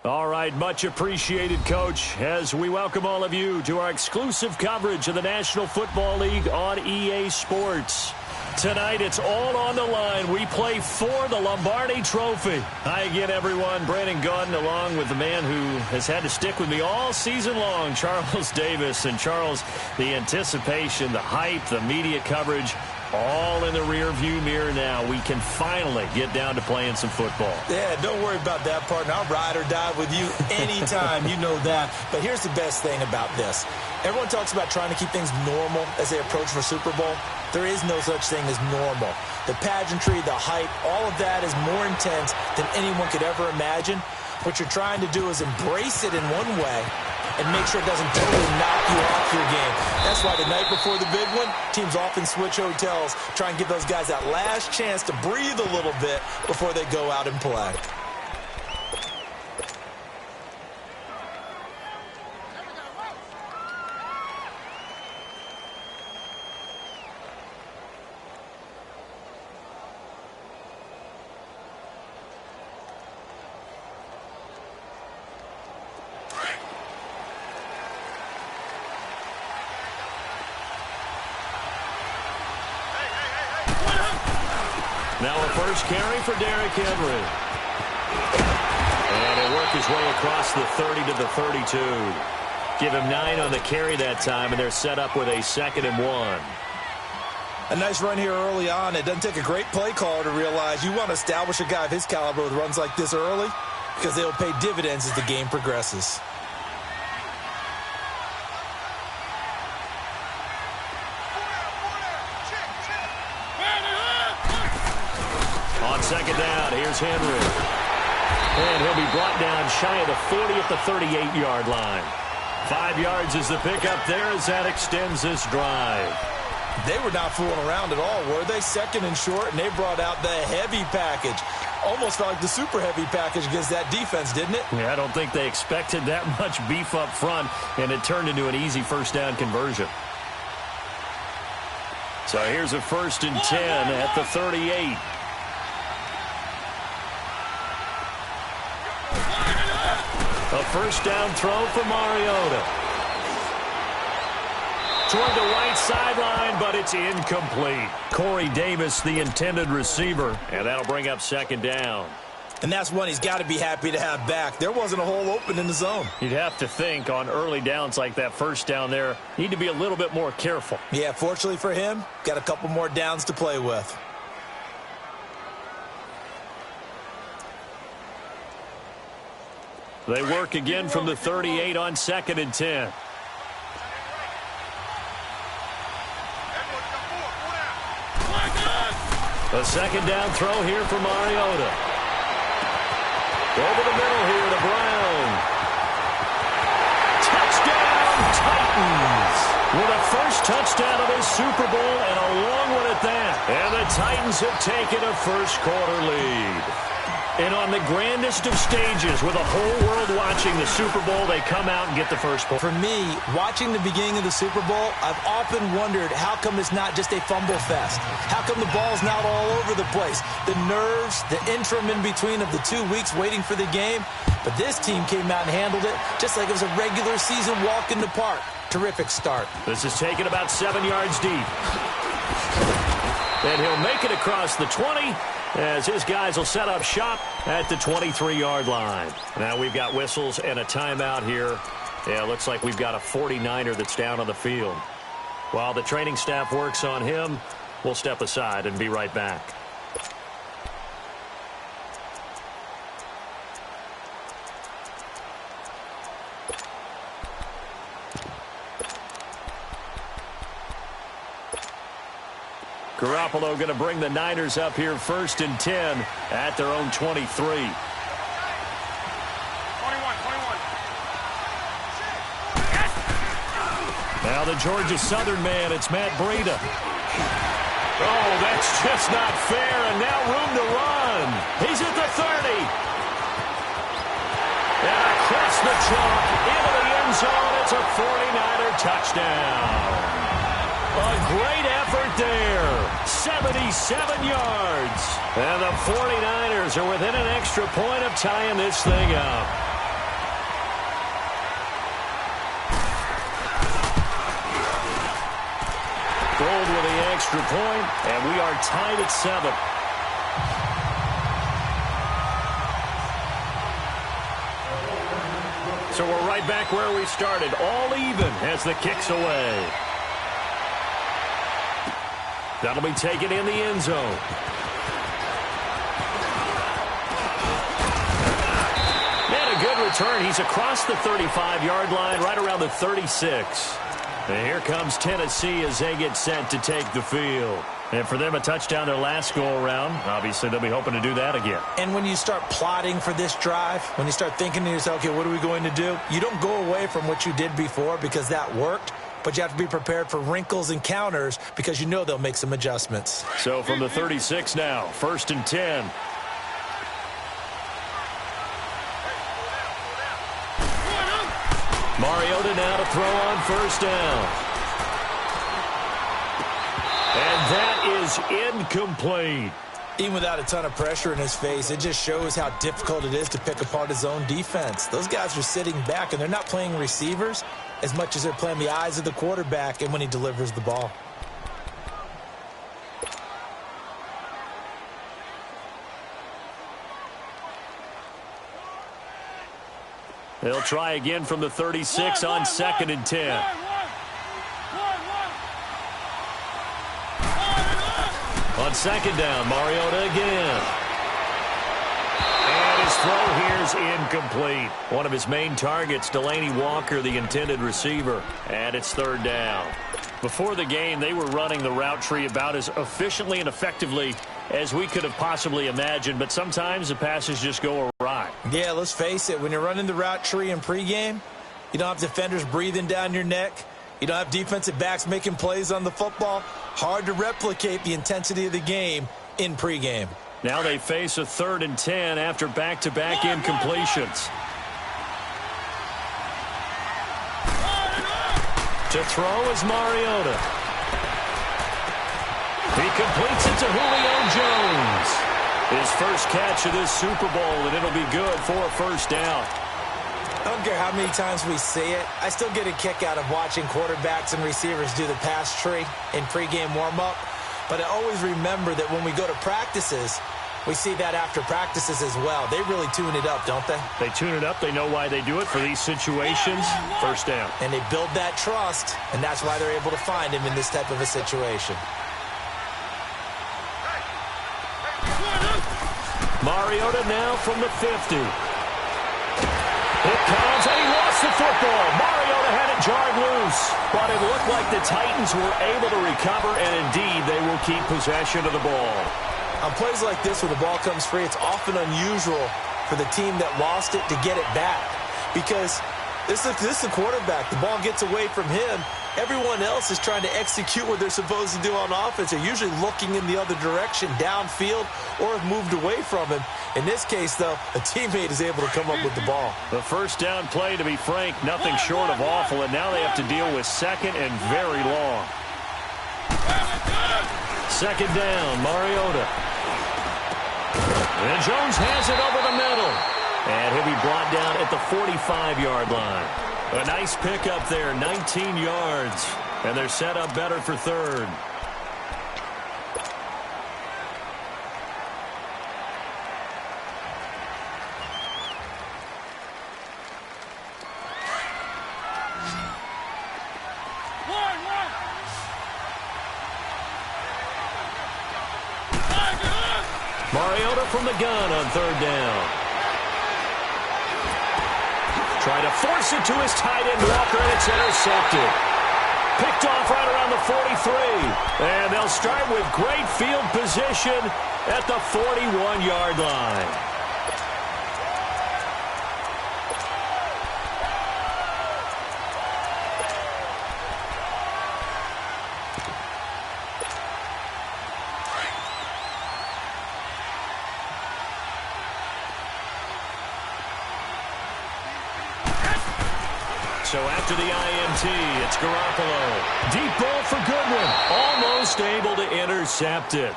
All right, much appreciated, Coach, as we welcome all of you to our exclusive coverage of the National Football League on EA Sports. Tonight, it's all on the line. We play for the Lombardi Trophy. Hi again, everyone. Brandon Gaudin, along with the man who has had to stick with me all season long, Charles Davis. And, Charles, the anticipation, the hype, the media coverage, all in the rear-view mirror now. We can finally get down to playing some football. Yeah, don't worry about that, partner. I'll ride or die with you anytime. You know that. But here's the best thing about this. Everyone talks about trying to keep things normal as they approach for Super Bowl. There is no such thing as normal. The pageantry, the hype, all of that is more intense than anyone could ever imagine. What you're trying to do is embrace it in one way and make sure it doesn't totally knock you off your game. That's why the night before the big one, teams often switch hotels, try and give those guys that last chance to breathe a little bit before they go out and play. Now a first carry for Derrick Henry. And he'll work his way across the 30 to the 32. Give him 9 on the carry that time, and they're set up with a 2nd and 1. A nice run here early on. It doesn't take a great play caller to realize you want to establish a guy of his caliber with runs like this early because they'll pay dividends as the game progresses. On 2nd down, here's Henry. And he'll be brought down shy of the 40 at the 38-yard line. 5 yards is the pickup there as that extends this drive. They were not fooling around at all, were they? 2nd and short, and they brought out the heavy package. Almost felt like the super heavy package against that defense, didn't it? Yeah, I don't think they expected that much beef up front, and it turned into an easy first down conversion. So here's a 1st and 10 at the 38. A first down throw for Mariota. Toward the right sideline, but it's incomplete. Corey Davis, the intended receiver, and that'll bring up 2nd down. And that's one he's got to be happy to have back. There wasn't a hole open in the zone. You'd have to think on early downs like that first down there, need to be a little bit more careful. Yeah, fortunately for him, got a couple more downs to play with. They work again from the 38 on 2nd and 10. A 2nd down throw here for Mariota. Over the middle here to Brown. Touchdown, Titans. With a first touchdown of this Super Bowl and a long one at that. And the Titans have taken a first-quarter lead. And on the grandest of stages, with the whole world watching the Super Bowl, they come out and get the first point. For me, watching the beginning of the Super Bowl, I've often wondered how come it's not just a fumble fest? How come the ball's not all over the place? The nerves, the interim in between of the 2 weeks waiting for the game. But this team came out and handled it just like it was a regular season walk in the park. Terrific start. This is taken about 7 yards deep. And he'll make it across the 20. As his guys will set up shop at the 23-yard line. Now we've got whistles and a timeout here. Yeah, looks like we've got a 49er that's down on the field. While the training staff works on him, we'll step aside and be right back. Garoppolo going to bring the Niners up here 1st and 10 at their own 23. 21. Now the Georgia Southern man, it's Matt Breida. Oh, that's just not fair, and now room to run. He's at the 30. And across the chalk, into the end zone, it's a 49er touchdown. A great effort there. 77 yards. And the 49ers are within an extra point of tying this thing up. extra point, and we are tied at 7. So we're right back where we started, all even as the kick's away. That'll be taken in the end zone. And a good return. He's across the 35-yard line, right around the 36. And here comes Tennessee as they get set to take the field. And for them, a touchdown their last go-around. Obviously, they'll be hoping to do that again. And when you start plotting for this drive, when you start thinking to yourself, okay, what are we going to do? You don't go away from what you did before because that worked, but you have to be prepared for wrinkles and counters because you know they'll make some adjustments. So from the 36 now, 1st and 10. Mariota now to throw on 1st down. And that is incomplete. Even without a ton of pressure in his face, it just shows how difficult it is to pick apart his own defense. Those guys are sitting back, and they're not playing receivers as much as they're playing the eyes of the quarterback and when he delivers the ball. They'll try again from the 36 on 2nd and 10. On 2nd down, Mariota again. And his throw here is incomplete. One of his main targets, Delaney Walker, the intended receiver. And it's 3rd down. Before the game, they were running the route tree about as efficiently and effectively as we could have possibly imagined, but sometimes the passes just go awry. Yeah, let's face it. When you're running the route tree in pregame, you don't have defenders breathing down your neck. You don't have defensive backs making plays on the football. Hard to replicate the intensity of the game in pregame. Now they face a 3rd and 10 after back-to-back incompletions. To throw is Mariota. He completes it to Julio Jones. His first catch of this Super Bowl, and it'll be good for a 1st down. I don't care how many times we see it. I still get a kick out of watching quarterbacks and receivers do the pass tree in pregame warm-up. But I always remember that when we go to practices, we see that after practices as well. They really tune it up, don't they? They tune it up. They know why they do it for these situations. 1st down. And they build that trust, and that's why they're able to find him in this type of a situation. Mariota now from the 50. It comes, and he lost the football. Mariota had it jarred loose, but it looked like the Titans were able to recover, and indeed they will keep possession of the ball. On plays like this where the ball comes free, it's often unusual for the team that lost it to get it back because this is the quarterback. The ball gets away from him. Everyone else is trying to execute what they're supposed to do on offense. They're usually looking in the other direction, downfield, or have moved away from him. In this case, though, a teammate is able to come up with the ball. The 1st down play, to be frank, nothing short of awful, and now they have to deal with 2nd and very long. 2nd down, Mariota. And Jones has it over the middle. And he'll be brought down at the 45-yard line. A nice pickup there, 19 yards. And they're set up better for 3rd. Mariota from the gun on 3rd down. Trying to force it to his tight end, Walker, and it's intercepted. Picked off right around the 43. And they'll start with great field position at the 41-yard line. So after the INT, it's Garoppolo. Deep ball for Goodwin. Almost able to intercept it.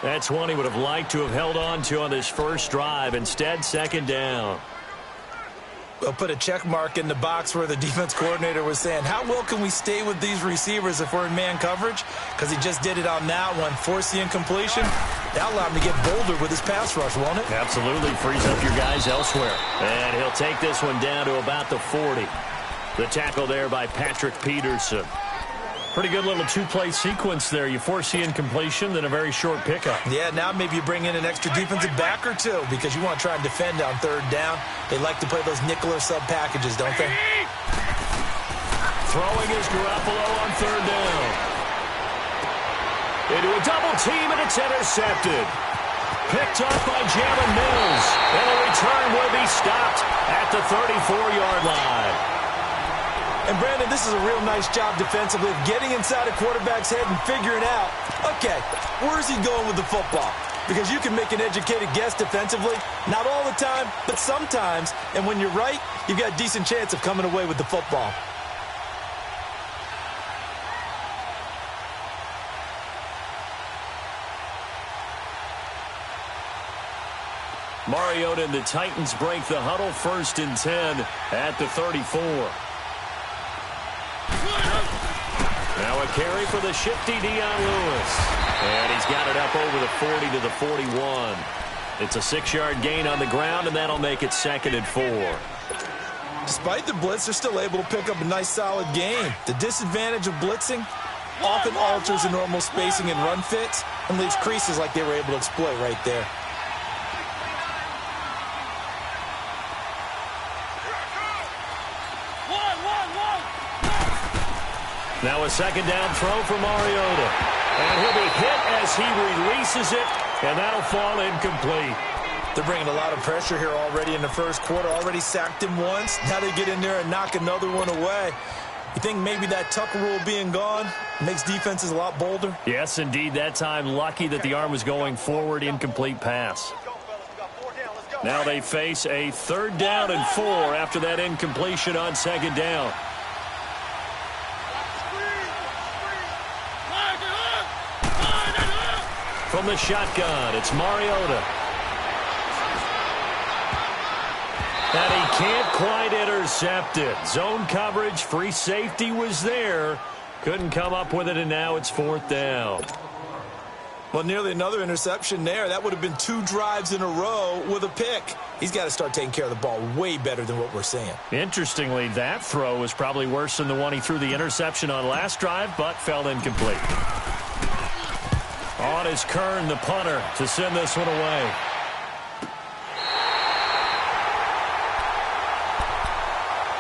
That's one he would have liked to have held on to on this first drive. Instead, 2nd down. We'll put a check mark in the box where the defense coordinator was saying, how well can we stay with these receivers if we're in man coverage? Because he just did it on that one, forced the incompletion. That allowed him to get bolder with his pass rush, won't it? Absolutely, frees up your guys elsewhere. And he'll take this one down to about the 40. The tackle there by Patrick Peterson. Pretty good little two-play sequence there. You force the incompletion, then a very short pickup. Yeah, now maybe you bring in an extra defensive back or two because you want to try and defend on third down. They like to play those nickel or sub packages, don't they? Throwing is Garoppolo on third down. Into a double team, and it's intercepted. Picked up by Jalen Mills. And the return will be stopped at the 34-yard line. And, Brandon, this is a real nice job defensively of getting inside a quarterback's head and figuring out, okay, where's he going with the football? Because you can make an educated guess defensively, not all the time, but sometimes. And when you're right, you've got a decent chance of coming away with the football. Mariota and the Titans break the huddle, 1st and 10 at the 34. Now a carry for the shifty Dion Lewis. And he's got it up over the 40 to the 41. It's a 6-yard gain on the ground, and that'll make it 2nd and 4. Despite the blitz, they're still able to pick up a nice, solid gain. The disadvantage of blitzing often alters the normal spacing and run fits and leaves creases like they were able to exploit right there. Now a 2nd down throw for Mariota. And he'll be hit as he releases it, and that'll fall incomplete. They're bringing a lot of pressure here already in the first quarter. Already sacked him once. Now they get in there and knock another one away. You think maybe that Tucker rule being gone makes defenses a lot bolder? Yes, indeed. That time, lucky that the arm was going forward, incomplete pass. Now they face a 3rd down and 4 after that incompletion on 2nd down. From the shotgun, it's Mariota. And he can't quite intercept it. Zone coverage, free safety was there. Couldn't come up with it, and now it's 4th down. Well, nearly another interception there. That would have been 2 drives in a row with a pick. He's got to start taking care of the ball way better than what we're seeing. Interestingly, that throw was probably worse than the one he threw the interception on last drive, but fell incomplete. On is Kern, the punter, to send this one away.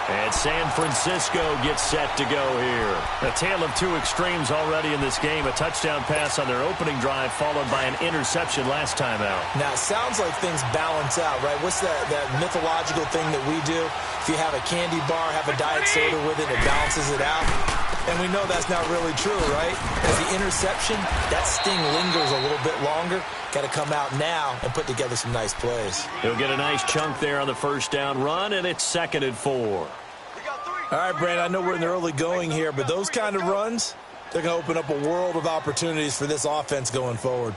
And San Francisco gets set to go here. A tale of 2 extremes already in this game. A touchdown pass on their opening drive, followed by an interception last time out. Now, it sounds like things balance out, right? What's that mythological thing that we do? If you have a candy bar, have a diet soda with it, it balances it out. And we know that's not really true, right? As the interception, that sting lingers a little bit longer. Got to come out now and put together some nice plays. He'll get a nice chunk there on the 1st down run, and it's 2nd and 4. All right, Brandon, I know we're in the early going here, but those kind of runs, they're going to open up a world of opportunities for this offense going forward.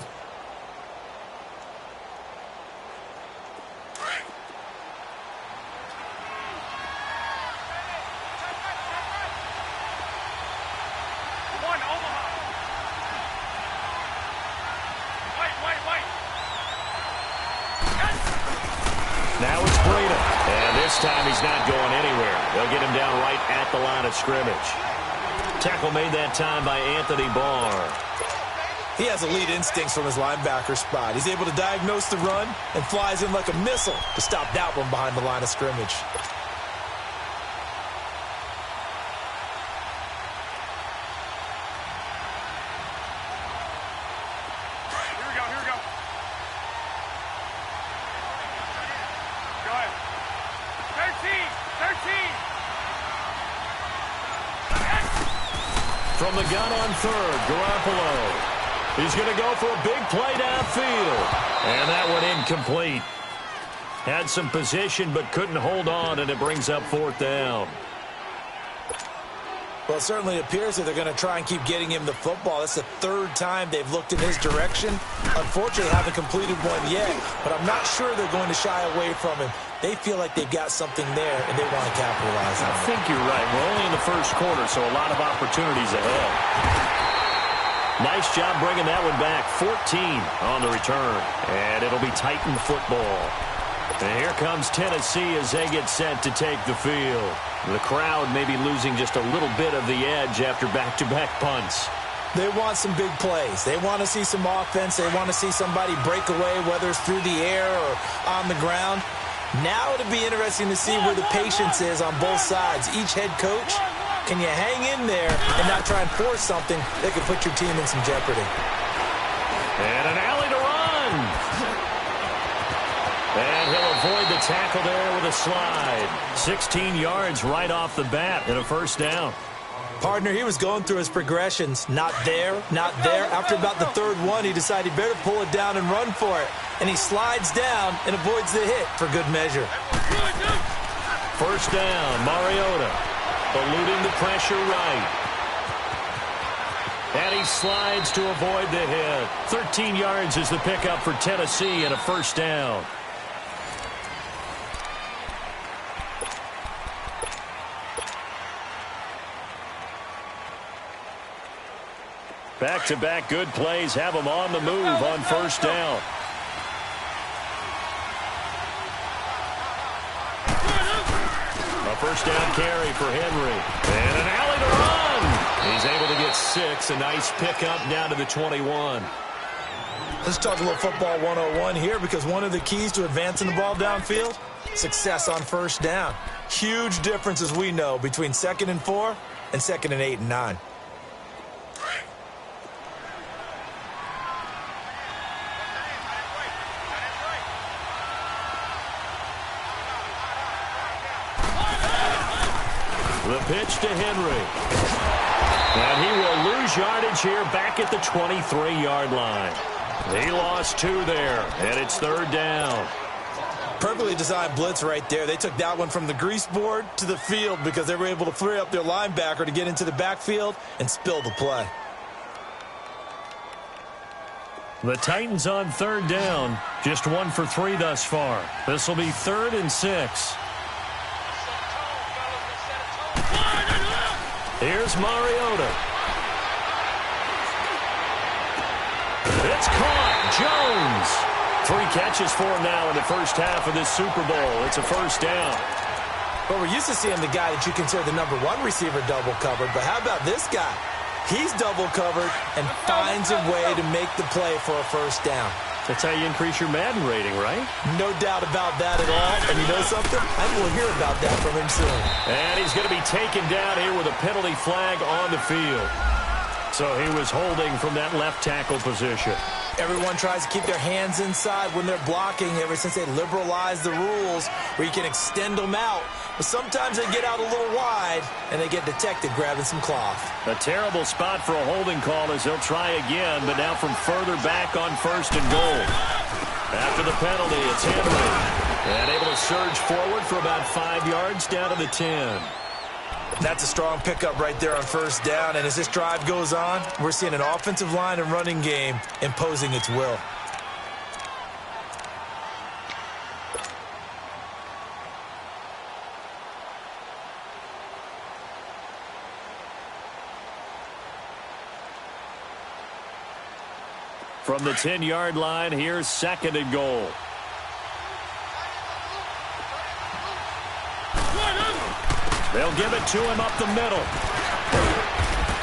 Now it's Breida. And this time he's not going anywhere. They'll get him down right at the line of scrimmage. Tackle made that time by Anthony Barr. He has elite instincts from his linebacker spot. He's able to diagnose the run and flies in like a missile to stop that one behind the line of scrimmage. From the gun on 3rd, Garoppolo. He's going to go for a big play downfield. And that one incomplete. Had some position but couldn't hold on, and it brings up 4th down. Well, it certainly appears that they're going to try and keep getting him the football. That's the 3rd time they've looked in his direction. Unfortunately, haven't completed one yet, but I'm not sure they're going to shy away from him. They feel like they've got something there, and they want to capitalize on it. I think you're right. We're only in the first quarter, so a lot of opportunities ahead. Nice job bringing that one back. 14 on the return, and it'll be Titan football. And here comes Tennessee as they get set to take the field. The crowd may be losing just a little bit of the edge after back-to-back punts. They want some big plays. They want to see some offense. They want to see somebody break away, whether it's through the air or on the ground. Now it'll be interesting to see where the patience is on both sides. Each head coach, can you hang in there and not try and force something that could put your team in some jeopardy? And an alley to run. And he'll avoid the tackle there with a slide. 16 yards right off the bat and a first down. Partner, he was going through his progressions. Not there, not there. After about the third one, he decided he better pull it down and run for it. And he slides down and avoids the hit for good measure. First down, Mariota. Eluding the pressure right. And he slides to avoid the hit. 13 yards is the pickup for Tennessee and a first down. Back-to-back good plays have them on the move on first down. A first down carry for Henry. And an alley to run. He's able to get 6. A nice pickup down to the 21. Let's talk a little football 101 here, because one of the keys to advancing the ball downfield, success on first down. Huge difference, as we know, between 2nd and 4 and 2nd and 8 and 9. The pitch to Henry. And he will lose yardage here back at the 23-yard line. He lost 2 there, and it's third down. Perfectly designed blitz right there. They took that one from the grease board to the field because they were able to free up their linebacker to get into the backfield and spill the play. The Titans on third down. Just 1 for 3 thus far. This will be 3rd and 6. Here's Mariota. It's caught. Jones. 3 catches for him now in the first half of this Super Bowl. It's a first down. Well, we're used to seeing the guy that you consider the number 1 receiver double covered, but how about this guy? He's double covered and finds a way to make the play for a first down. That's how you increase your Madden rating, right? No doubt about that at all. And you know something? I will hear about that from him soon. And he's going to be taken down here with a penalty flag on the field. So he was holding from that left tackle position. Everyone tries to keep their hands inside when they're blocking ever since they liberalized the rules where you can extend them out. But sometimes they get out a little wide and they get detected grabbing some cloth. A terrible spot for a holding call as they'll try again, but now from further back on 1st and goal. After the penalty, it's Henry. And able to surge forward for about 5 yards down to the 10. That's a strong pickup right there on first down. And as this drive goes on, we're seeing an offensive line and running game imposing its will. From the 10-yard line, here's 2nd and goal. They'll give it to him up the middle.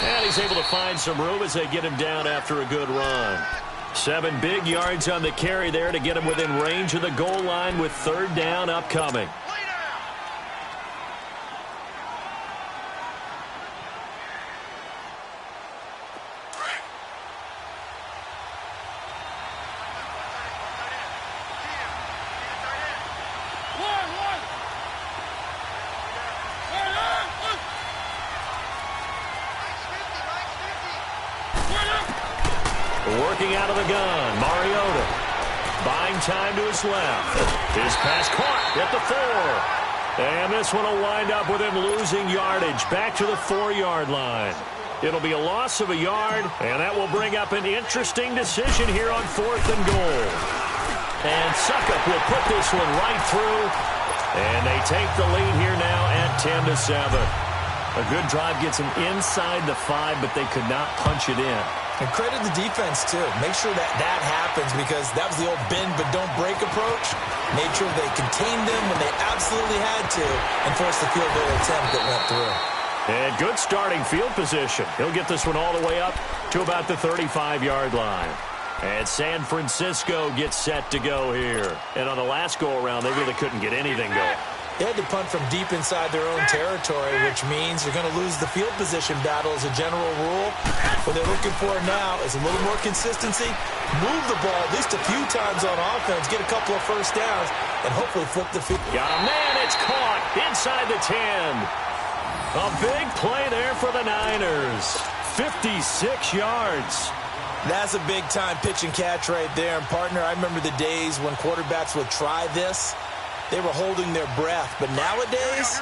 And he's able to find some room as they get him down after a good run. 7 big yards on the carry there to get him within range of the goal line with third down upcoming. Working out of the gun, Mariota. Buying time to his left. His pass caught at the 4. And this one will wind up with him losing yardage back to the 4-yard line. It'll be a loss of a yard, and that will bring up an interesting decision here on 4th and goal. And Suckup will put this one right through, And they take the lead here now at 10-7. A good drive gets them inside the 5, but they could not punch it in. And credit the defense, too. Make sure that happens because that was the old bend but don't break approach. Made sure they contained them when they absolutely had to and forced the field goal attempt that went through. And good starting field position. He'll get this one all the way up to about the 35-yard line. And San Francisco gets set to go here. And on the last go-around, they really couldn't get anything going. They had to punt from deep inside their own territory, which means you're going to lose the field position battle as a general rule. What they're looking for now is a little more consistency, move the ball at least a few times on offense, get a couple of first downs, and hopefully flip the field. Got a man, it's caught inside the 10. A big play there for the Niners. 56 yards. That's a big-time pitch and catch right there. And, partner, I remember the days when quarterbacks would try this. They were holding their breath. But nowadays,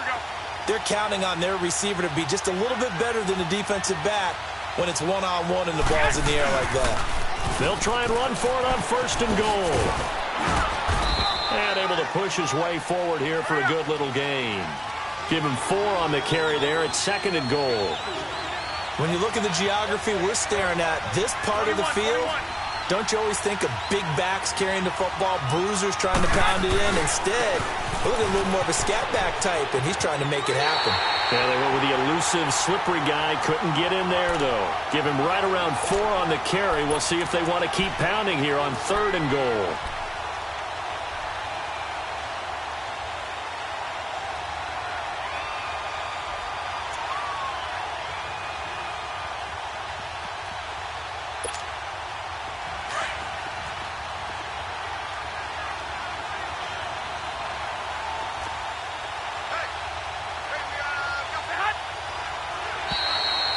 they're counting on their receiver to be just a little bit better than the defensive back when it's one-on-one and the ball's in the air like that. They'll try and run for it on 1st and goal. And able to push his way forward here for a good little gain. Give him 4 on the carry there at 2nd and goal. When you look at the geography we're staring at, this part of the field, don't you always think of big backs carrying the football, bruisers trying to pound it in? Instead, look at a little more of a scat back type, and he's trying to make it happen. Yeah, they went with the elusive, slippery guy. Couldn't get in there, though. Give him right around 4 on the carry. We'll see if they want to keep pounding here on 3rd and goal.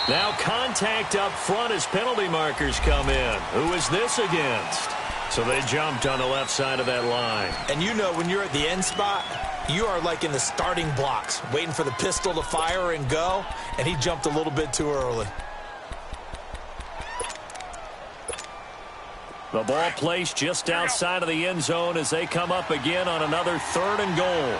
Now contact up front as penalty markers come in. Who is this against? So they jumped on the left side of that line. And you know when you're at the end spot, you are like in the starting blocks, waiting for the pistol to fire and go, and he jumped a little bit too early. The ball placed just outside of the end zone as they come up again on another 3rd and goal.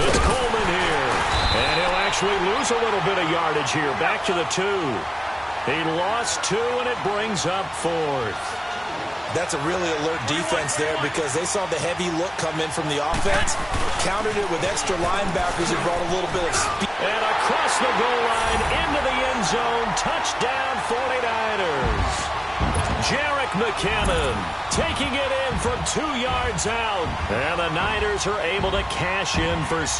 It's Coleman here, and he'll actually lose a little bit of yardage here. Back to the 2. He lost 2, and it brings up 4th. That's a really alert defense there because they saw the heavy look come in from the offense, countered it with extra linebackers who brought a little bit of speed. And across the goal line, into the end zone, touchdown 49ers. Jerick McKinnon taking it in from 2 yards out. And the Niners are able to cash in for 6.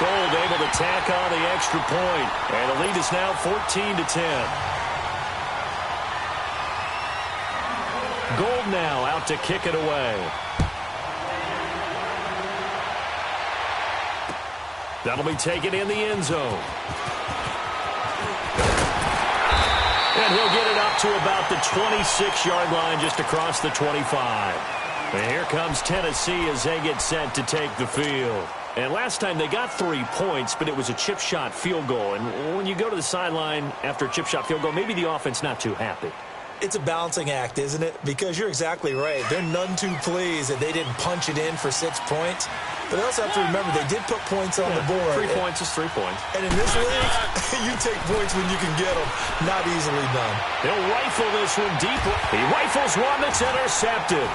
Gold able to tack on the extra point. And the lead is now 14-10. Gold now out to kick it away. That'll be taken in the end zone. And he'll get it up to about the 26-yard line, just across the 25. And here comes Tennessee as they get set to take the field. And last time they got 3 points, but it was a chip shot field goal. And when you go to the sideline after a chip shot field goal, maybe the offense not too happy. It's a balancing act, isn't it? Because you're exactly right. They're none too pleased that they didn't punch it in for 6 points. But they also have to remember they did put points on the board. 3 points is 3 points. And in this league, you take points when you can get them. Not easily done. He'll rifle this one deep. He rifles one that's intercepted.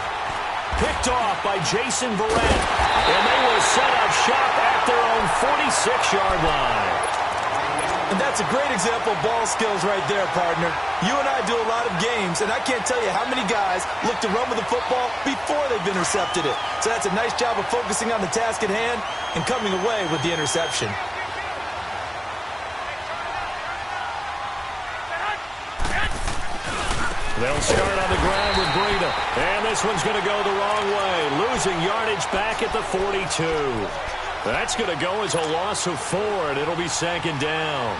Picked off by Jason Verrett. And they will set up shop at their own 46-yard line. And that's a great example of ball skills right there, partner. You and I do a lot of games, and I can't tell you how many guys look to run with the football before they've intercepted it. So that's a nice job of focusing on the task at hand and coming away with the interception. They'll start on the ground with Breida. And this one's going to go the wrong way. Losing yardage back at the 42. That's going to go as a loss of 4, and it'll be 2nd down.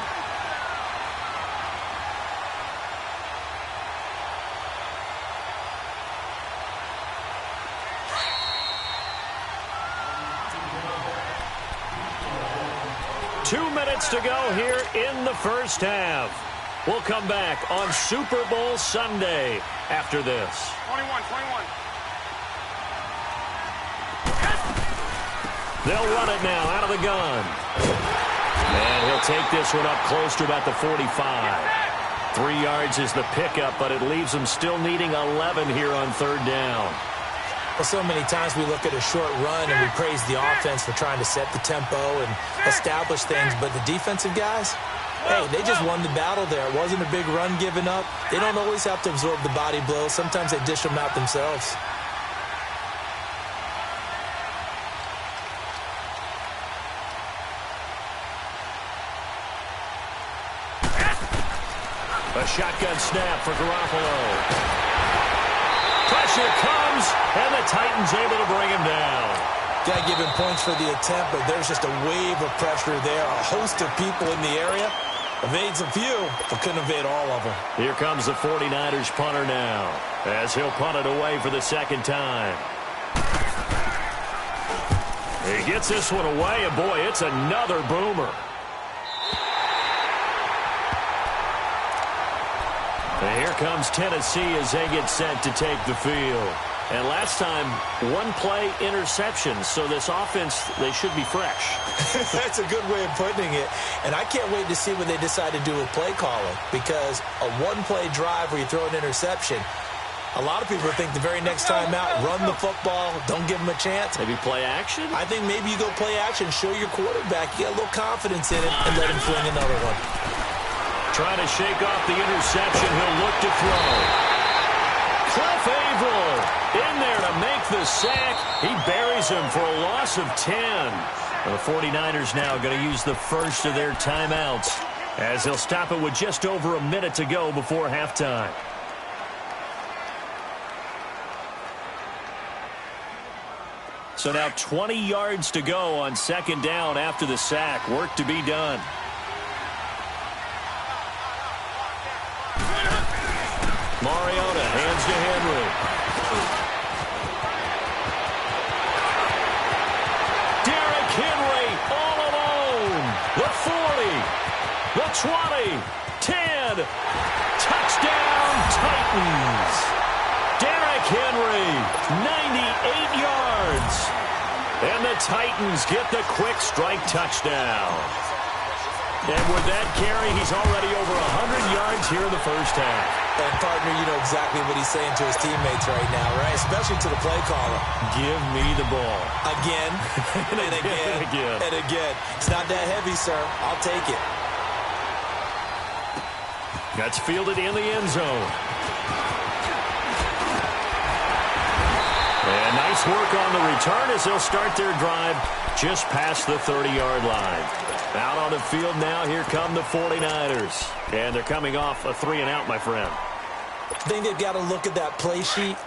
minutes to go here in the first half. We'll come back on Super Bowl Sunday after this. 21. They'll run it now out of the gun. And he'll take this one up close to about the 45. 3 yards is the pickup, but it leaves them still needing 11 here on third down. Well, so many times we look at a short run and we praise the offense for trying to set the tempo and establish things, but the defensive guys, hey, they just won the battle there. It wasn't a big run given up. They don't always have to absorb the body blows. Sometimes they dish them out themselves. A shotgun snap for Garoppolo. Pressure comes, and the Titans able to bring him down. Got to give him points for the attempt, but there's just a wave of pressure there. A host of people in the area. Evades a few, but couldn't evade all of them. Here comes the 49ers punter now, as he'll punt it away for the second time. He gets this one away, and boy, it's another boomer. And here comes Tennessee as they get set to take the field. And last time, one-play interception, so this offense, they should be fresh. That's a good way of putting it. And I can't wait to see what they decide to do with play calling, because a one-play drive where you throw an interception, a lot of people think the very next time out, run the football, don't give them a chance. Maybe play action? I think maybe you go play action, show your quarterback, you got a little confidence in him, and let him fling another one. Trying to shake off the interception. He'll look to throw. Cliff Averill in there to make the sack. He buries him for a loss of 10. The 49ers now going to use the first of their timeouts as they'll stop it with just over a minute to go before halftime. So now 20 yards to go on second down after the sack. Work to be done. Mariota hands to Henry. Derrick Henry all alone. The 40, the 20, 10. Touchdown Titans. Derrick Henry, 98 yards. And the Titans get the quick strike touchdown. And with that carry, he's already over 100 yards here in the first half. And, partner, you know exactly what he's saying to his teammates right now, right? Especially to the play caller. Give me the ball. Again, and again, and again. It's not that heavy, sir. I'll take it. That's fielded in the end zone. And nice work on the return as they'll start their drive just past the 30-yard line. Out on the field now, here come the 49ers. And they're coming off a 3-and-out, my friend. I think they've got to look at that play sheet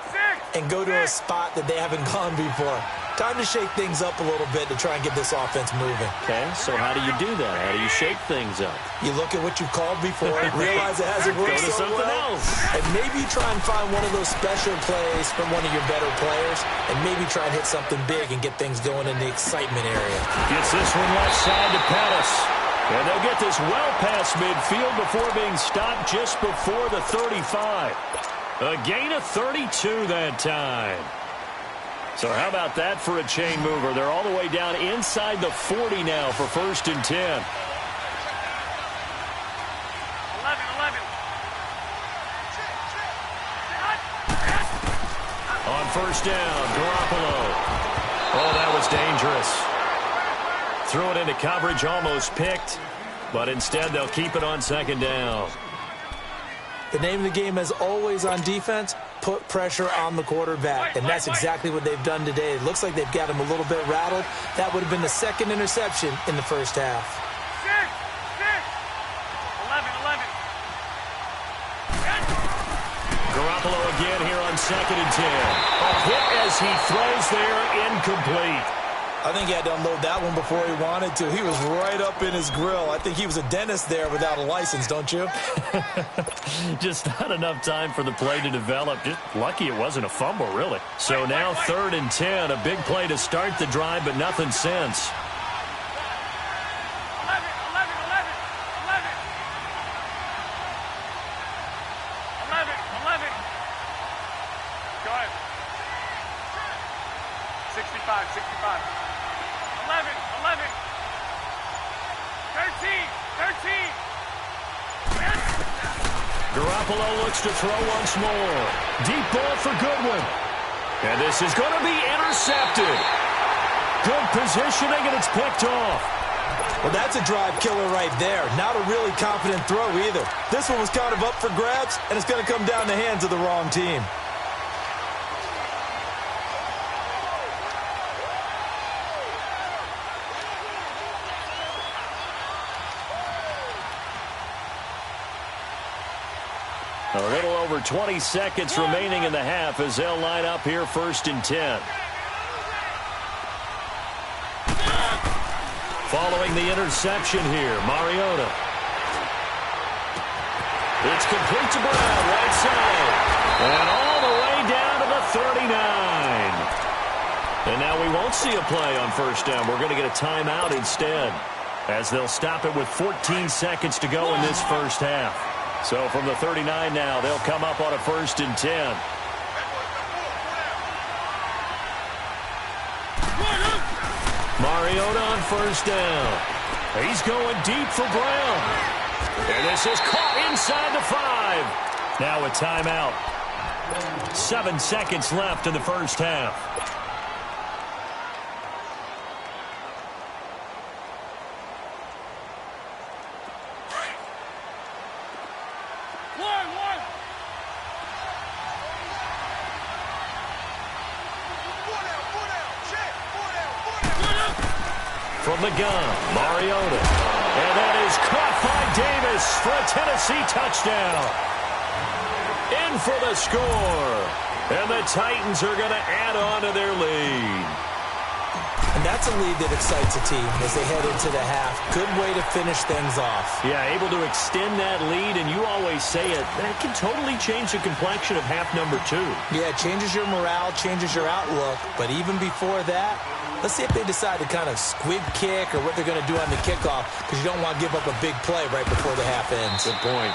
and go to a spot that they haven't gone before. Time to shake things up a little bit to try and get this offense moving. Okay, so how do you do that? How do you shake things up? You look at what you've called before, realize it hasn't worked so so well, else. and maybe try and find one of those special plays from one of your better players, and maybe try and hit something big and get things going in the excitement area. Gets this one left side to Pettis. And they'll get this well past midfield before being stopped just before the 35. A gain of 32 that time. So how about that for a chain mover? They're all the way down inside the 40 now for 1st and 10. 11. On 1st down, Garoppolo. Oh, that was dangerous. Threw it into coverage, almost picked. But instead, they'll keep it on 2nd down. The name of the game, as always on defense, put pressure on the quarterback. And that's exactly what they've done today. It looks like they've got him a little bit rattled. That would have been the second interception in the first half. 11. Garoppolo again here on 2nd and 10. A hit as he throws there, incomplete. I think he had to unload that one before he wanted to. He was right up in his grill. I think he was a dentist there without a license, don't you? Just not enough time for the play to develop. Just lucky it wasn't a fumble, really. So now 3rd and 10. A big play to start the drive, but nothing since. 11. 65. 11, 11. 13, 13. Garoppolo looks to throw once more. Deep ball for Goodwin. And this is going to be intercepted. Good positioning, and it's picked off. Well, that's a drive killer right there. Not a really confident throw either. This one was kind of up for grabs, and it's going to come down the hands of the wrong team. A little over 20 seconds remaining in the half as they'll line up here 1st and 10. Following the interception here, Mariota. It's complete to Brown, right side. And all the way down to the 39. And now we won't see a play on 1st down. We're going to get a timeout instead, as they'll stop it with 14 seconds to go in this 1st half. So from the 39 now, they'll come up on a 1st and 10. Mariota on 1st down. He's going deep for Brown. And this is caught inside the 5. Now a timeout. 7 seconds left in the 1st half. From the gun, Mariota. And that is caught by Davis for a Tennessee touchdown. In for the score. And the Titans are going to add on to their lead. And that's a lead that excites a team as they head into the half. Good way to finish things off. Yeah, able to extend that lead, and you always say it, that can totally change the complexion of half number 2. Yeah, it changes your morale, changes your outlook. But even before that, let's see if they decide to kind of squib kick or what they're going to do on the kickoff, because you don't want to give up a big play right before the half ends. Good point.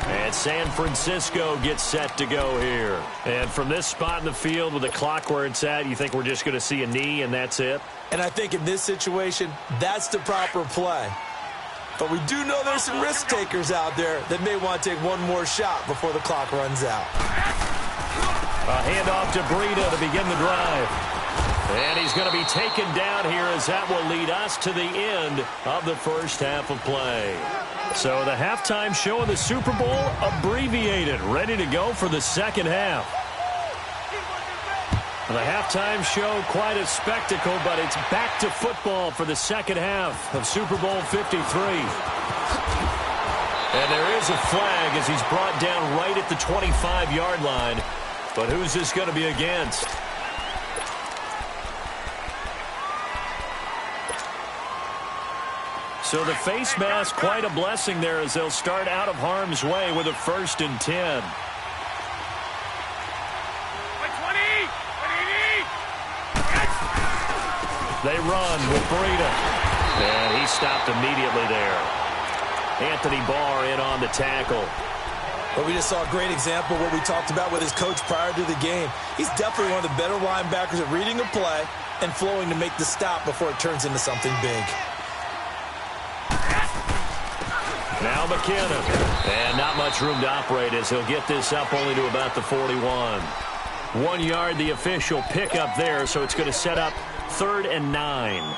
And San Francisco gets set to go here. And from this spot in the field with the clock where it's at, you think we're just going to see a knee and that's it? And I think in this situation, that's the proper play. But we do know there's some risk takers out there that may want to take one more shot before the clock runs out. A handoff to Breida to begin the drive. And he's going to be taken down here as that will lead us to the end of the 1st half of play. So the halftime show of the Super Bowl abbreviated, ready to go for the 2nd half. The halftime show, quite a spectacle, but it's back to football for the 2nd half of Super Bowl 53. And there is a flag as he's brought down right at the 25-yard line. But who's this going to be against? So the face mask, quite a blessing there as they'll start out of harm's way with a 1st and 10. They run with Breida. And he stopped immediately there. Anthony Barr in on the tackle. But we just saw a great example of what we talked about with his coach prior to the game. He's definitely one of the better linebackers at reading a play and flowing to make the stop before it turns into something big. Now McKinnon. And not much room to operate as he'll get this up only to about the 41. 1 yard, the official pickup there, so it's going to set up 3rd and 9.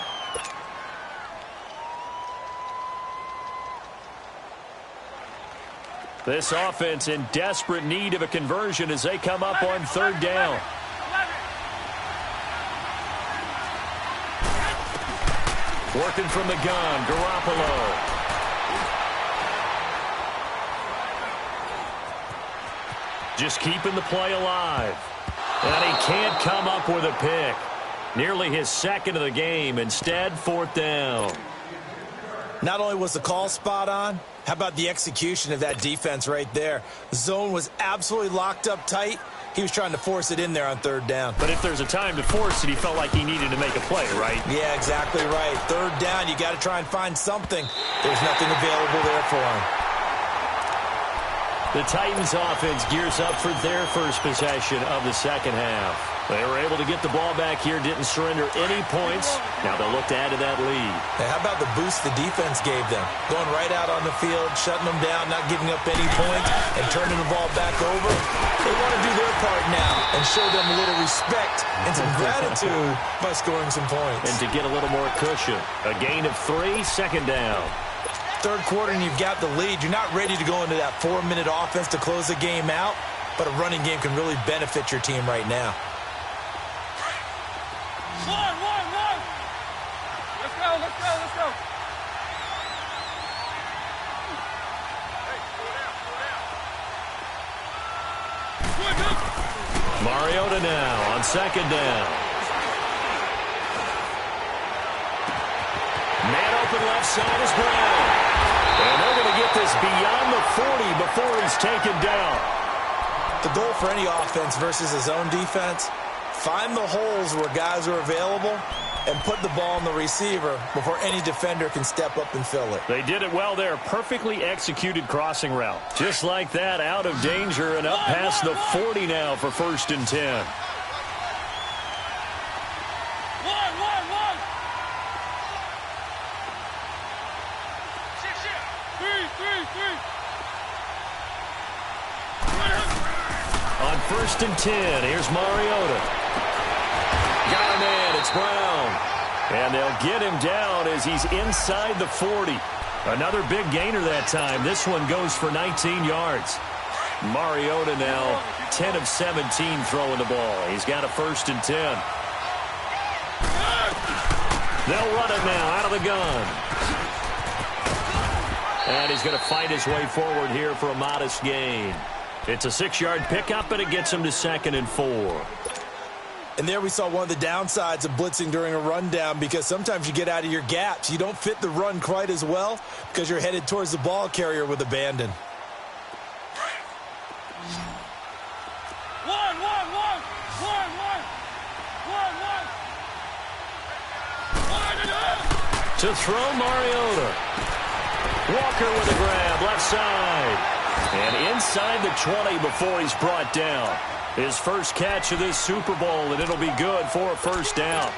This offense in desperate need of a conversion as they come up on 3rd down. Working from the gun, Garoppolo. Just keeping the play alive. And he can't come up with a pick. Nearly his 2nd of the game. Instead, 4th down. Not only was the call spot on, how about the execution of that defense right there? The zone was absolutely locked up tight. He was trying to force it in there on 3rd down. But if there's a time to force it, he felt like he needed to make a play, right? Yeah, exactly right. 3rd down, you got to try and find something. There's nothing available there for him. The Titans offense gears up for their first possession of the second half. They were able to get the ball back here, didn't surrender any points. Now they'll look to add to that lead. Hey, how about the boost the defense gave them? Going right out on the field, shutting them down, not giving up any points, and turning the ball back over. They want to do their part now and show them a little respect and some gratitude by scoring some points. And to get a little more cushion. A gain of 3, second down. Third quarter and you've got the lead. You're not ready to go into that 4-minute offense to close the game out, but a running game can really benefit your team right now. One. Let's go. Mariota now on second down. Man open left side is Brown. And they're going to get this beyond the 40 before he's taken down. The goal for any offense versus his own defense, find the holes where guys are available and put the ball on the receiver before any defender can step up and fill it. They did it well there. Perfectly executed crossing route. Just like that, out of danger and up past the 40 now for 1st and 10. On 1st and 10, here's Mariota. Got a man, it's Brown. And they'll get him down as he's inside the 40. Another big gainer that time. This one goes for 19 yards. Mariota now 10 of 17 throwing the ball. He's got a 1st and 10. They'll run it now out of the gun. And he's going to fight his way forward here for a modest gain. It's a 6-yard pickup, and it gets him to 2nd and 4. And there we saw one of the downsides of blitzing during a rundown, because sometimes you get out of your gaps. You don't fit the run quite as well because you're headed towards the ball carrier with abandon. To throw, Mariota. Walker with a grab, left side. And inside the 20 before he's brought down. His first catch of this Super Bowl, and it'll be good for a 1st down.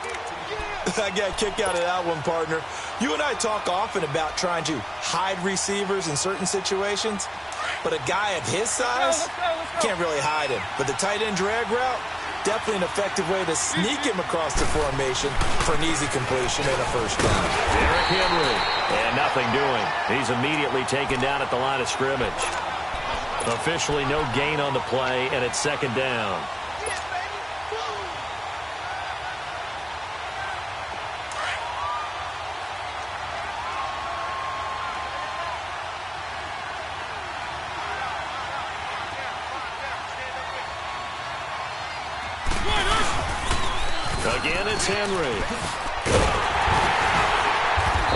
I got a kick out of that one, partner. You and I talk often about trying to hide receivers in certain situations, but a guy of his size can't really hide him. But the tight end drag route, definitely an effective way to sneak him across the formation for an easy completion and a 1st down. Derrick Henry, and nothing doing. He's immediately taken down at the line of scrimmage. Officially no gain on the play, and it's 2nd down. Again, it's Henry.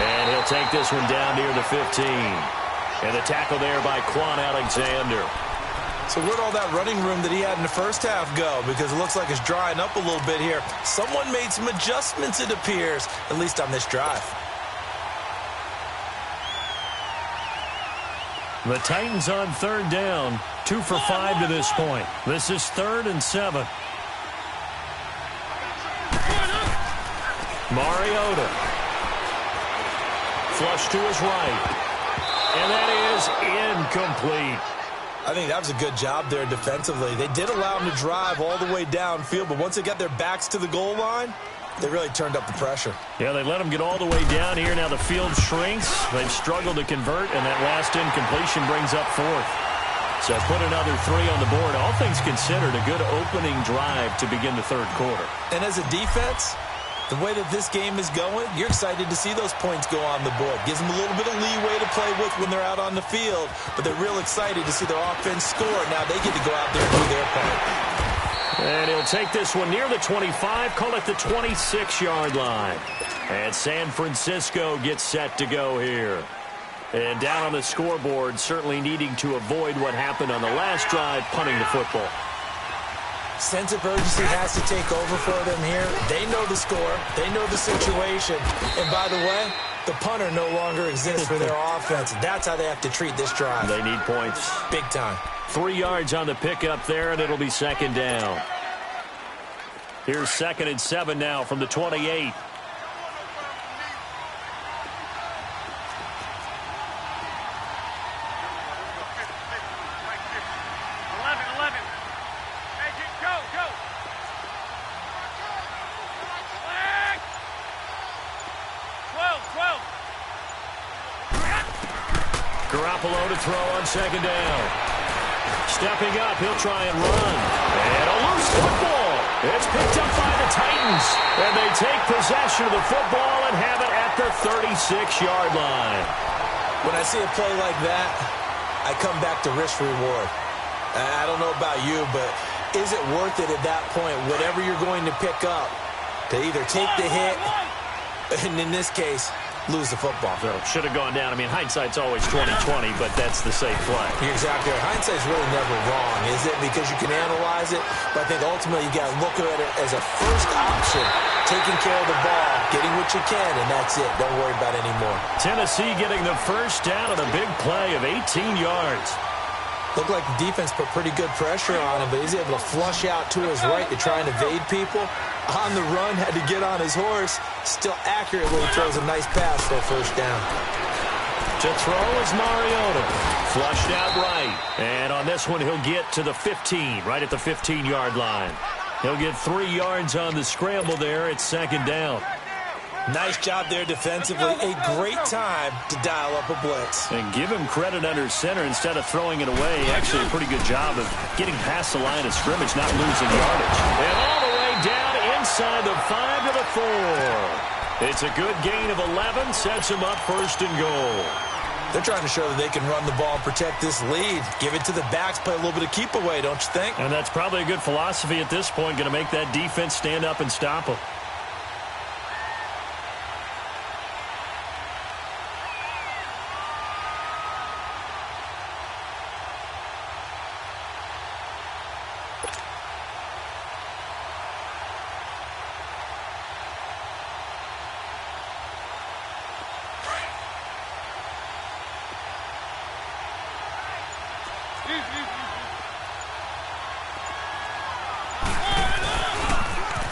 And he'll take this one down near the 15. And the tackle there by Quan Alexander. So where'd all that running room that he had in the first half go? Because it looks like it's drying up a little bit here. Someone made some adjustments, it appears, at least on this drive. The Titans on 3rd down, 2 for 5 to this point. This is 3rd and 7. Mariota. Flush to his right. And that is incomplete. I think that was a good job there defensively. They did allow him to drive all the way downfield, but once they got their backs to the goal line, they really turned up the pressure. Yeah, they let him get all the way down here. Now the field shrinks. They've struggled to convert, and that last incompletion brings up 4th. So put another 3 on the board. All things considered, a good opening drive to begin the 3rd quarter. And as a defense, the way that this game is going, you're excited to see those points go on the board. Gives them a little bit of leeway to play with when they're out on the field, but they're real excited to see their offense score. Now they get to go out there and do their part. And he'll take this one near the 25, call it the 26-yard line. And San Francisco gets set to go here. And down on the scoreboard, certainly needing to avoid what happened on the last drive, punting the football. Sense of urgency has to take over for them here. They know the score. They know the situation. And by the way, the punter no longer exists for their offense. That's how they have to treat this drive. They need points. Big time. 3 yards on the pickup there, and it'll be second down. Here's 2nd and 7 now from the 28. 12. Garoppolo to throw on 2nd down. Stepping up, he'll try and run. And a loose football. It's picked up by the Titans. And they take possession of the football and have it at the 36-yard line. When I see a play like that, I come back to risk-reward. I don't know about you, but is it worth it at that point, whatever you're going to pick up, to either take the hit, and in this case, lose the football? So should have gone down. I mean, hindsight's always 20/20, but that's the safe play. You're exactly right. Hindsight's really never wrong, is it? Because you can analyze it, but I think ultimately you got to look at it as a first option, taking care of the ball, getting what you can, and that's it. Don't worry about it anymore. Tennessee getting the first down on a big play of 18 yards. Looked like the defense put pretty good pressure on him, but he's able to flush out to his right to try and evade people. On the run, had to get on his horse. Still accurately throws a nice pass for a first down. To throw is Mariota. Flushed out right. And on this one, he'll get to the 15, right at the 15-yard line. He'll get 3 yards on the scramble there. It's 2nd down. Nice job there defensively. A great time to dial up a blitz. And give him credit under center instead of throwing it away. Actually, a pretty good job of getting past the line of scrimmage, not losing yardage. And all the way down inside the 5 to the 4. It's a good gain of 11. Sets him up 1st and goal. They're trying to show that they can run the ball and protect this lead. Give it to the backs, play a little bit of keep away, don't you think? And that's probably a good philosophy at this point. Going to make that defense stand up and stop them.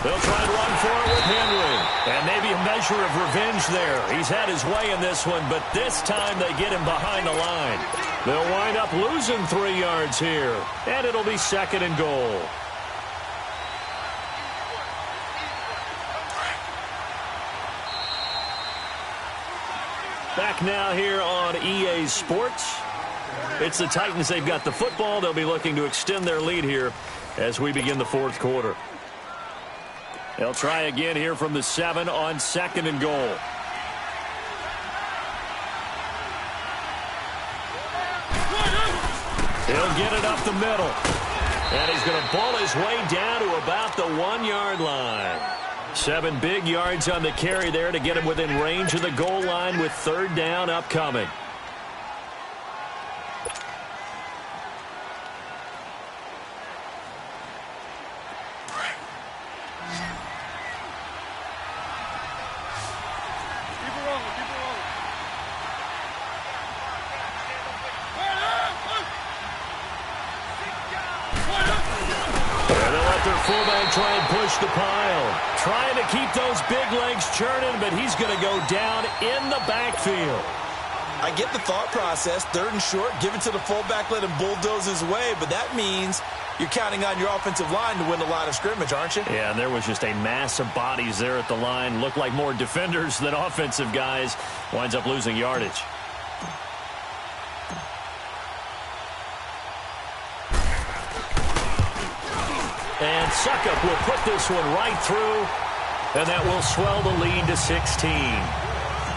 They'll try and run for it with Henry. And maybe a measure of revenge there. He's had his way in this one, but this time they get him behind the line. They'll wind up losing 3 yards here. And it'll be 2nd and goal. Back now here on EA Sports. It's the Titans. They've got the football. They'll be looking to extend their lead here as we begin the 4th quarter. They'll try again here from the 7 on 2nd and goal. He'll get it up the middle. And he's going to ball his way down to about the 1-yard line. 7 big yards on the carry there to get him within range of the goal line with 3rd down upcoming. Fullback try and push the pile. Trying to keep those big legs churning, but he's going to go down in the backfield. I get the thought process. 3rd and short, give it to the fullback, let him bulldoze his way, but that means you're counting on your offensive line to win the line of scrimmage, aren't you? Yeah, and there was just a mass of bodies there at the line. Looked like more defenders than offensive guys. Winds up losing yardage. And Suckup will put this one right through, and that will swell the lead to 16.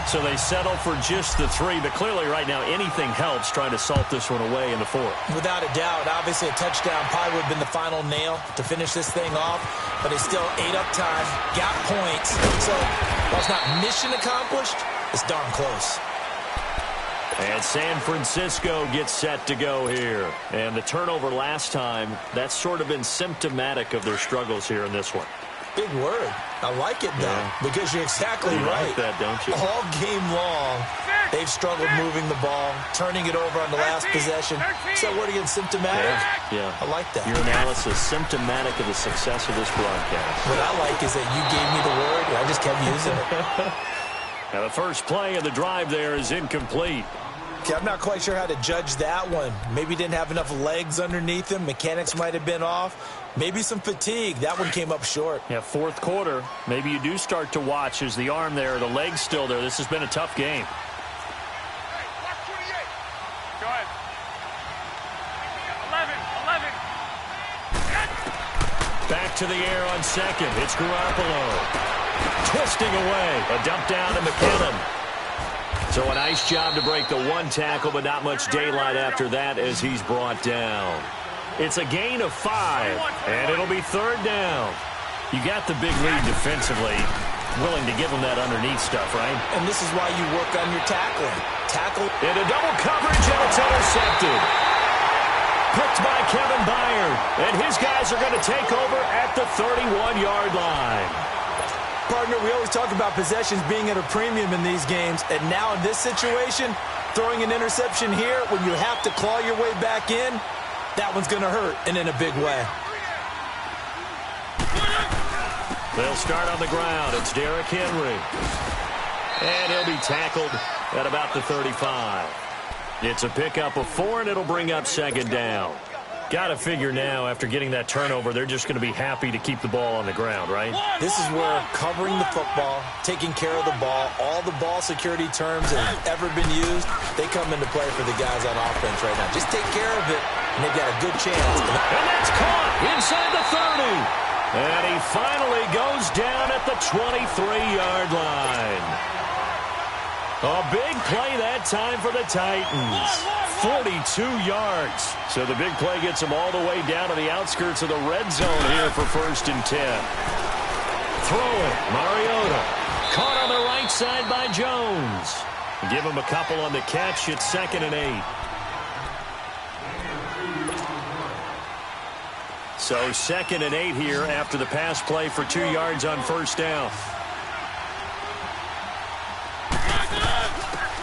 So they settle for just the 3, but clearly right now anything helps trying to salt this one away in the 4th. Without a doubt, obviously a touchdown probably would have been the final nail to finish this thing off, but they still ate up time, got points. So while it's not mission accomplished, it's darn close. And San Francisco gets set to go here. And the turnover last time, that's sort of been symptomatic of their struggles here in this one. Big word. I like it, though, because you're exactly right. You like that, don't you? All game long, they've struggled moving the ball, turning it over on the last possession. Is that word again, symptomatic? Yeah. I like that. Your analysis, symptomatic of the success of this broadcast. What I like is that you gave me the word, and I just kept using it. Now, the first play of the drive there is incomplete. Okay, I'm not quite sure how to judge that one. Maybe didn't have enough legs underneath him. Mechanics might have been off. Maybe some fatigue. That one came up short. Yeah, fourth quarter. Maybe you do start to watch as the arm there, the leg's still there. This has been a tough game. Hey, watch 28. Go ahead. 11. Back to the air on second. It's Garoppolo. Twisting away. A dump down to McKinnon. So a nice job to break the one tackle, but not much daylight after that as he's brought down. It's a gain of 5, and it'll be third down. You got the big lead defensively. Willing to give him that underneath stuff, right? And this is why you work on your tackling. Tackle. Into double coverage, and it's intercepted. Picked by Kevin Byard, and his guys are going to take over at the 31-yard line. Partner, we always talk about possessions being at a premium in these games, and now in this situation, throwing an interception here when you have to claw your way back in, that one's going to hurt, and in a big way. They'll start on the ground. It's Derrick Henry. And he'll be tackled at about the 35. It's a pickup of 4, and it'll bring up second down. Got to figure now, after getting that turnover, they're just going to be happy to keep the ball on the ground, right? This is where covering the football, taking care of the ball, all the ball security terms that have ever been used, they come into play for the guys on offense right now. Just take care of it, and they've got a good chance. And that's caught inside the 30. And he finally goes down at the 23-yard line. A big play that time for the Titans. 42 yards. So the big play gets them all the way down to the outskirts of the red zone here for 1st and 10. Throwing, Mariota. Caught on the right side by Jones. Give him a couple on the catch. It's 2nd and 8. So 2nd and 8 here after the pass play for 2 yards on first down.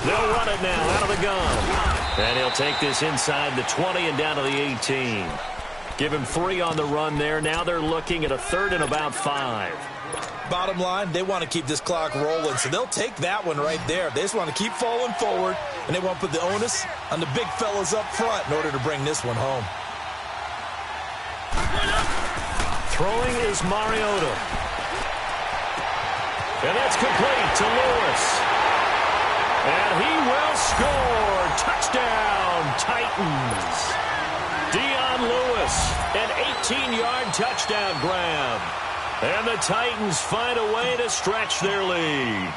They'll run it now out of the gun. And he'll take this inside the 20 and down to the 18. Give him 3 on the run there. Now they're looking at a 3rd and about 5. Bottom line, they want to keep this clock rolling, so they'll take that one right there. They just want to keep falling forward, and they want to put the onus on the big fellas up front in order to bring this one home. Throwing is Mariota. And that's complete to Lewis. And he will score. Touchdown, Titans. Dion Lewis, an 18-yard touchdown grab. And the Titans find a way to stretch their lead.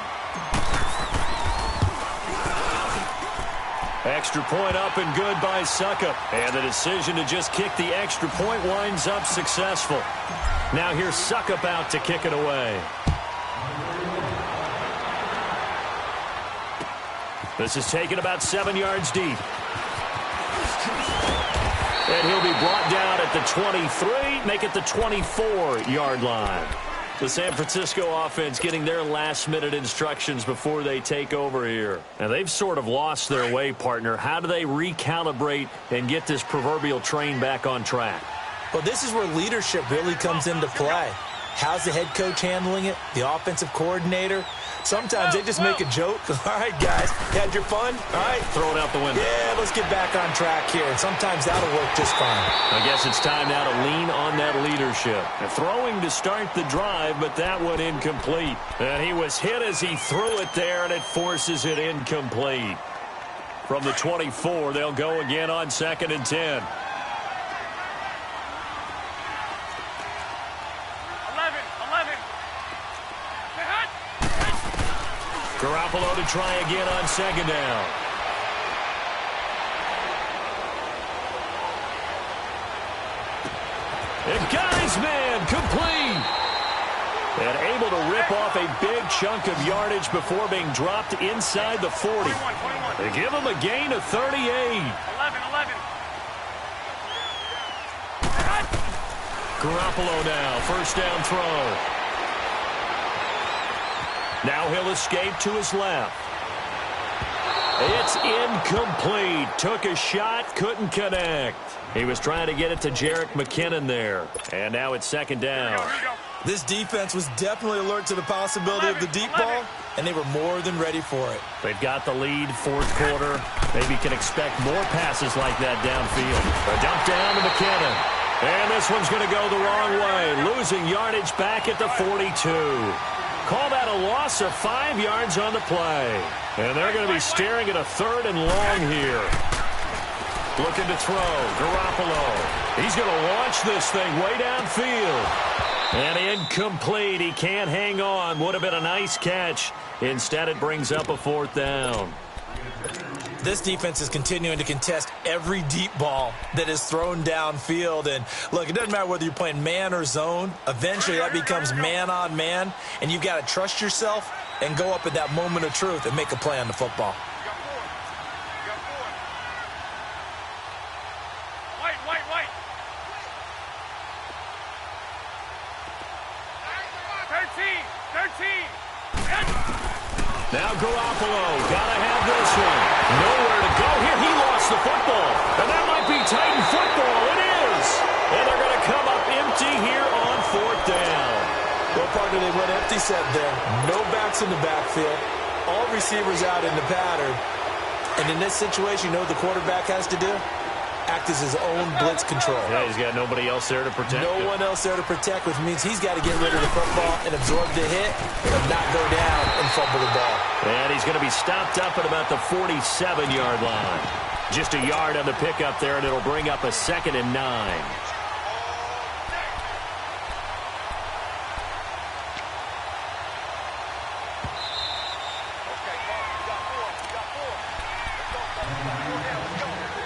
Extra point up and good by Suckup. And the decision to just kick the extra point winds up successful. Now here's Suckup out to kick it away. This is taken about 7 yards deep. And he'll be brought down at the 23, make it the 24-yard line. The San Francisco offense getting their last-minute instructions before they take over here. Now, they've sort of lost their way, partner. How do they recalibrate and get this proverbial train back on track? Well, this is where leadership really comes into play. How's the head coach handling it? The offensive coordinator? Sometimes they just make a joke. All right, guys, had your fun? All right. Throw it out the window. Yeah, let's get back on track here. And sometimes that'll work just fine. I guess it's time now to lean on that leadership. And throwing to start the drive, but that one incomplete. And he was hit as he threw it there, and it forces it incomplete. From the 24, they'll go again on 2nd and 10. Garoppolo to try again on 2nd down. And guy's man complete. And able to rip off a big chunk of yardage before being dropped inside the 40. They give him a gain of 38. 11. Garoppolo now, first down throw. Now he'll escape to his left. It's incomplete. Took a shot, couldn't connect. He was trying to get it to Jerick McKinnon there. And now it's second down. This defense was definitely alert to the possibility of the deep ball, and they were more than ready for it. They've got the lead, fourth quarter. Maybe can expect more passes like that downfield. A dump down to McKinnon. And this one's going to go the wrong way. Losing yardage back at the 42. Call that a loss of 5 yards on the play. And they're going to be staring at a third and long here. Looking to throw. Garoppolo. He's going to launch this thing way downfield. And incomplete. He can't hang on. Would have been a nice catch. Instead, it brings up a fourth down. This defense is continuing to contest every deep ball that is thrown downfield. And, look, it doesn't matter whether you're playing man or zone. Eventually, that becomes man on man. And you've got to trust yourself and go up at that moment of truth and make a play on the football. White. 13. Now Garoppolo, gotta have this one. Nowhere to go here. He lost the football. And that might be Titan football. It is. And they're going to come up empty here on fourth down. Well, partner, they went empty set there. No backs in the backfield. All receivers out in the pattern. And in this situation, you know what the quarterback has to do? Act as his own blitz control. Yeah, he's got nobody else there to protect No him. one else there to protect, which means he's got to get rid of the football and absorb the hit and not go down and fumble the ball. And he's going to be stopped up at about the 47-yard line. Just a yard on the pickup there, and it'll bring up a 2nd and 9.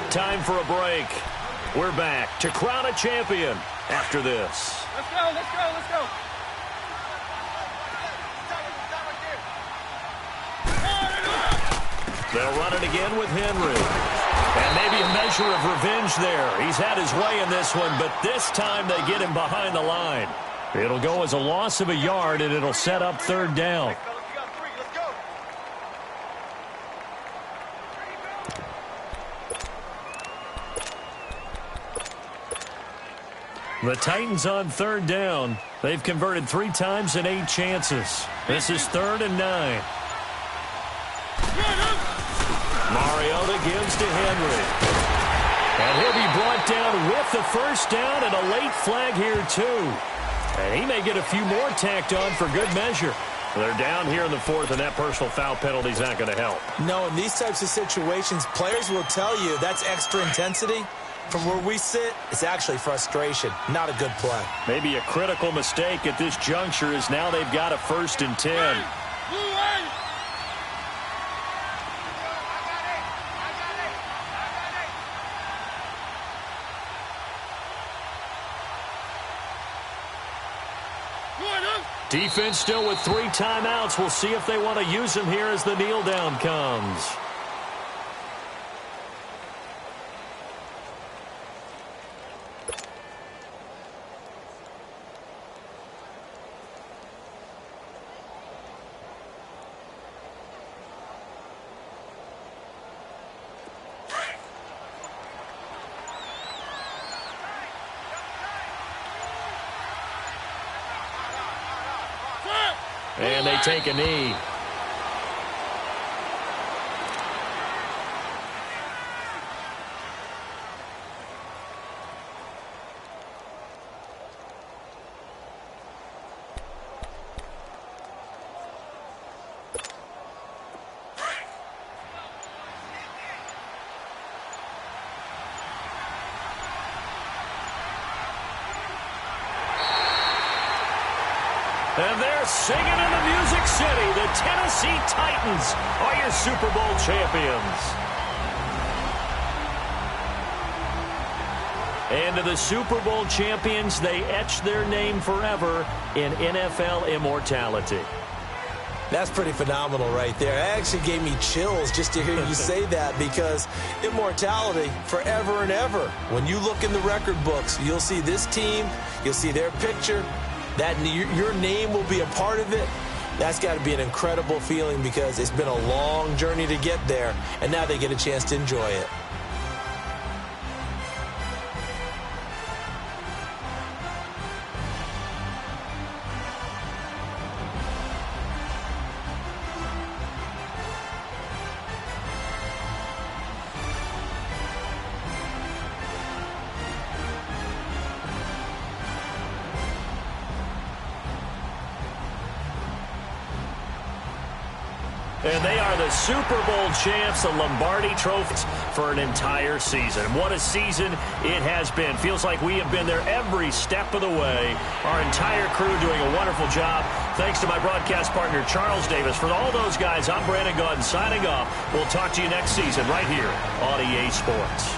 Time for a break. We're back to crown a champion after this. Let's go. They'll run it again with Henry. And maybe a measure of revenge there. He's had his way in this one, but this time they get him behind the line. It'll go as a loss of a yard, and it'll set up third down. The Titans on third down. They've converted 3 times in 8 chances. This is 3rd and 9. Mariota gives to Henry. And he'll be brought down with the first down and a late flag here too. And he may get a few more tacked on for good measure. They're down here in the 4th, and that personal foul penalty is not going to help. No, in these types of situations, players will tell you that's extra intensity. From where we sit, it's actually frustration, not a good play. Maybe a critical mistake at this juncture is now they've got a 1st and 10. Defense still with 3 timeouts. We'll see if they want to use them here as the kneel down comes. And they take a knee. And they're singing in the Music City. The Tennessee Titans are your Super Bowl champions. And to the Super Bowl champions, they etch their name forever in NFL immortality. That's pretty phenomenal right there. It actually gave me chills just to hear you say that, because immortality forever and ever. When you look in the record books, you'll see this team, you'll see their picture, that your name will be a part of it. That's got to be an incredible feeling, because it's been a long journey to get there, and now they get a chance to enjoy it. And they are the Super Bowl champs, the Lombardi trophies for an entire season. What a season it has been. Feels like we have been there every step of the way. Our entire crew doing a wonderful job. Thanks to my broadcast partner, Charles Davis. For all those guys, I'm Brandon Gaudin signing off. We'll talk to you next season right here on EA Sports.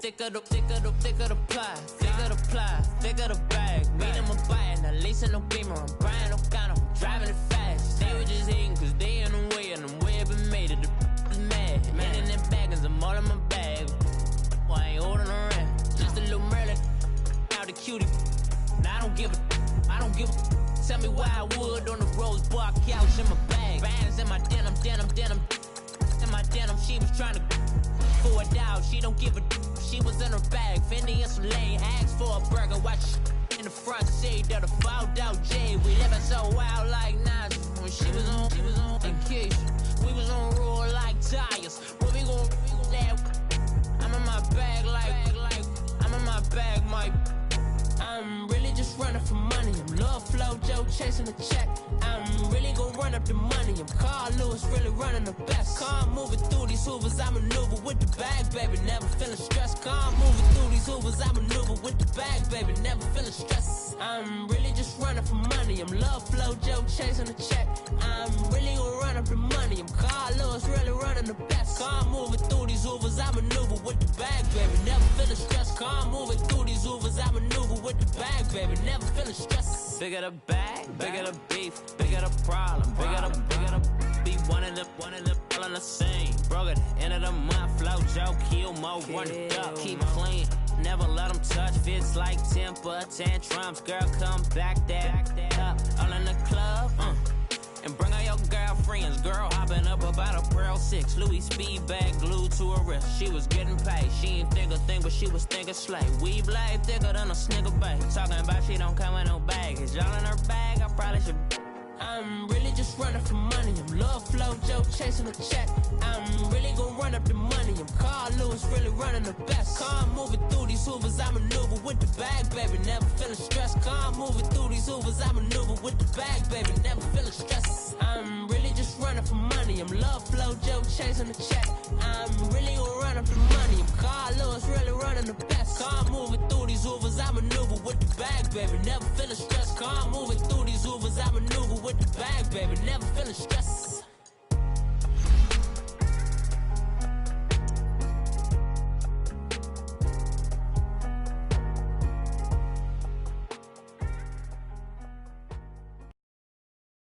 Thicker the pie, thicker the bag. Meet them a buy, now lacing no beamer. I'm buying no gun, I'm driving it fast. They were just hating cause they in the way, and the way I've been made it, the is mad. Man in them baggins, I'm all in my bag. Well, I ain't holding around. Just a little Merlin, out the cutie. Now I don't give a. Tell me why I would on the rose bar couch in my bag. Bands in my denim. In my denim, she was trying to for it out. She don't give a. She was in her bag, Fendi and some lane. Asked for a burger, watch in the front seat of the fouled out J. We living so wild like Nas. When she was on vacation, we was on roll like tires. When we gon' that, I'm in my bag like I'm in my bag, Mike. I'm really just running for money. I'm Love Flow Joe chasing the check. I'm really gon' run up the money. I'm Carl Lewis, really running the best. Car moving through these hoovers, I maneuver with the bag, baby. Never feeling stressed. Car moving through these hoovers, I maneuver with the bag, baby. Never feeling stressed. I'm really just running for money. I'm Love Flow Joe chasing the check. I'm really gon' run up the money. I'm Carl Lewis, really running the best. Car moving through these hoovers, I maneuver with the bag, baby. Never feeling stressed. Car moving through these hoovers, I maneuver with the bag, baby. Never feeling stressed. Bigger the bag, bigger the beef, bigger the problem, bigger the be one of the all in the same. Broke at the end of the month, flow Joe, kill mo, run it up, keep clean. Never let them touch, fits like temper tantrums. Girl, come back that up, all in the club, and bring all your girlfriends. Girl hopping up about a Pearl 6 Louis speed bag glued to her wrist. She was getting paid, she ain't think a thing, but she was thinking slay. We blade thicker than a snicker bag. Talking about she don't come with no baggage. Y'all in her bag, I probably should. I'm really just running for money. I'm Love Flow Joe chasing a check. I'm really gon' run up the money. I'm Carl Lewis, really running the best. Car moving through these hoovers, I maneuver with the bag, baby. Never feeling stressed. Car moving through these hoovers, I maneuver with the bag, baby. Never feeling stressed. I'm really just running for money. I'm Love Flow Joe chasing the check. I'm really gon' run up the money. I'm Carl Lewis, really running the best. Car moving through these hoovers, I maneuver with the bag, baby. Never feeling stressed. Car moving through these hoovers, I maneuver with the bag, baby. Never feeling stressed.